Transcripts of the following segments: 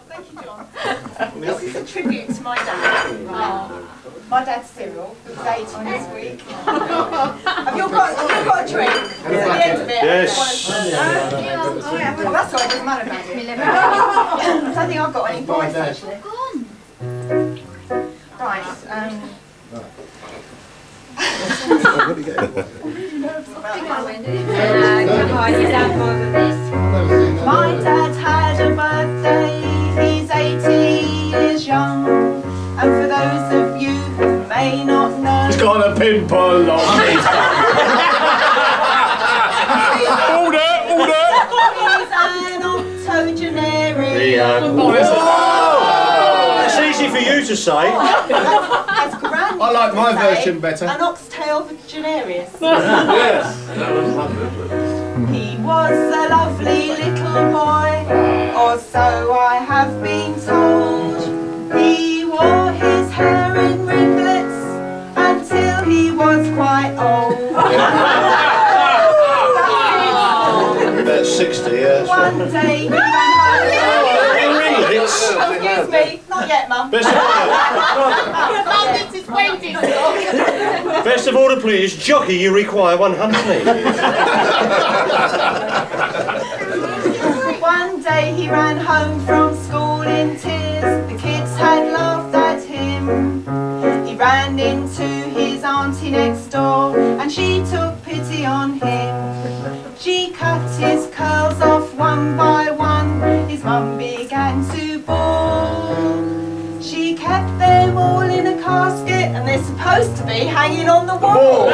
Thank you, John. This is a tribute to my dad. My dad's Cyril, who's 80 this week. Have you all got a drink? At the end of it. Yes. Oh, that's all right, doesn't matter about it. I don't think I've got any voice actually. Right. My dad had a birthday, he's 80 years young. And for those of you who may not know, He's got a pimple on his Order! he's an octogenarian. It's easy for you to say. As Granny I like my would say, version better. An oxtail vaginarius. Yes. He was a lovely little boy, or so I have been told. He wore his hair in ringlets until he was quite old. About 60 years. One day he ran Ringlets. home. Excuse me, not yet, Mum. Best of all to please, jockey, you require one honey. One day he ran home from school in tears. The kids had laughed at him. He ran into his auntie next door, and she took pity on him. She cut his curls off one by one. His mum began to bawl. She kept them all in a casket, and they're supposed to be hanging on the wall.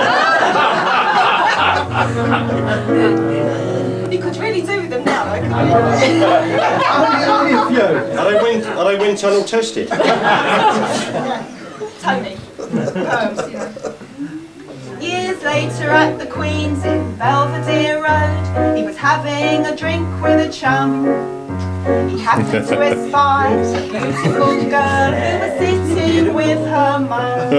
You could really do with them now, though, couldn't you? Are they wind tunnel tested? Tony. Years later at the Queen's in Belvedere Road, he was having a drink with a chum. He happened to espy a beautiful girl who was sitting with her mum.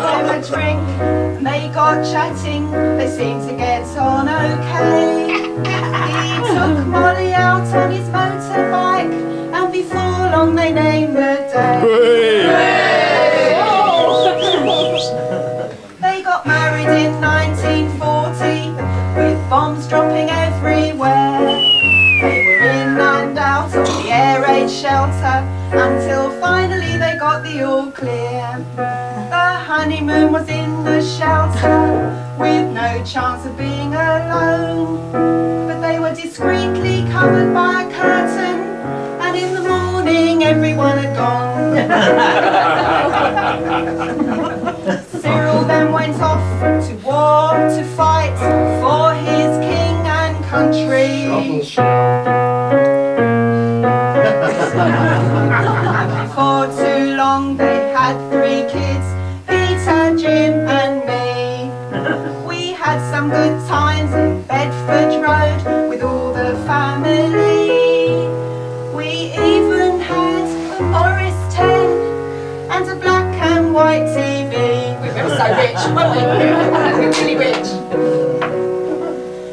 Them a drink, and they got chatting. They seemed to get on okay. He took Molly out on his motorbike, and before long they named the day. They got married in 1940 with bombs dropping everywhere. They were in and out of the air raid shelter until finally they got the all clear. The honeymoon was in the shelter with no chance of being alone. But they were discreetly covered by a curtain, and in the morning everyone had gone. Cyril then went off to war to fight for his king and country. For too long they had 3 kids, Peter, Jim and me. We had some good times in Bedford Road with all the family. We even had a Morris 10 and a black and white TV. We were so rich, weren't we? We were really rich.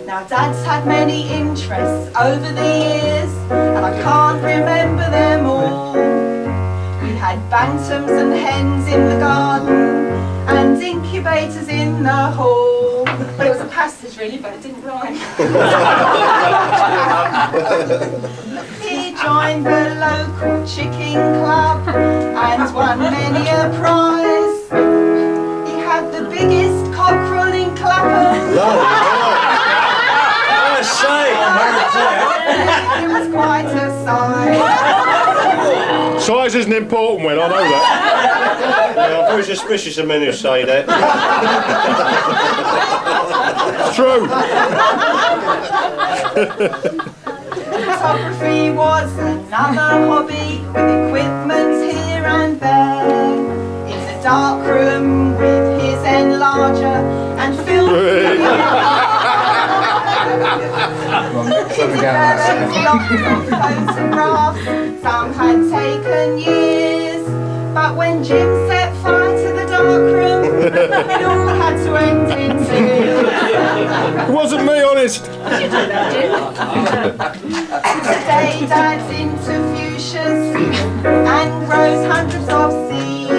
Now Dad's had many interests over the years, and I can't remember them all. We had bantams and hens in the garden, and incubators in the hall. But it was a passage really, but it didn't rhyme. He joined the local chicken club and won many a prize. He had the biggest cockerel in Clapham. It was quite a size. Size isn't important, Will, I know that. Yeah, I'm very suspicious of men who say that. It's true. Photography was another hobby, with equipment here and there. In the dark room with his enlarger and film. Photographs, some had taken years, but when Jim set fire to the dark room, it all had to end in tears. It wasn't me, honest. Today Dad's into fuchsias and grows hundreds of seeds.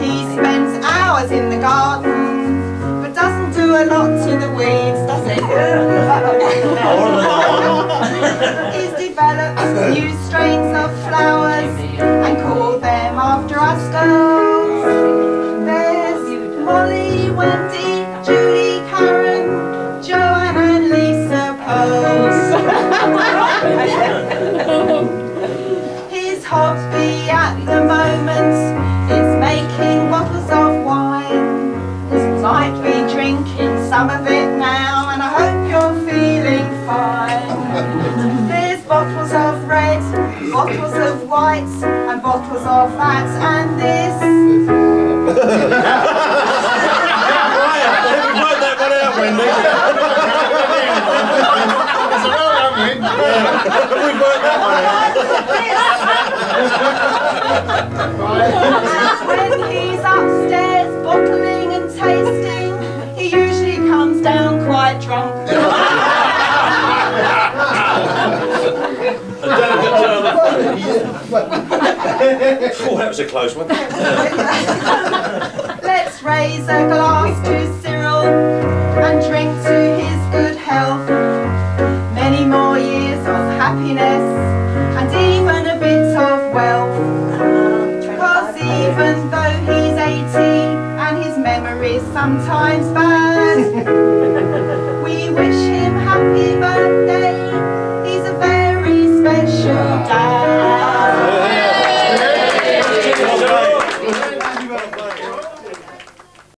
He spends hours in the garden, but doesn't do a lot to the weeds, does he? He's developed new strains of flowers and called them after us girls. There's Molly, Wendy, Julie, Karen, Joanne and Lisa Pearls. His hobby at the moment is making bottles of wine. You might be drinking some of it now, and I hope you're feeling fine. There's bottles of red, bottles of white, and bottles of that and this. We've worked that one out, Wendy. We've worked that one out. When he's upstairs bottling and tasting, he usually comes down quite drunk. Oh, that was a close one. Let's raise a glass to Cyril and drink to his good health. Many more years of happiness and even a bit of wealth. Cause even though he's 80 and his memory's sometimes bad, we wish him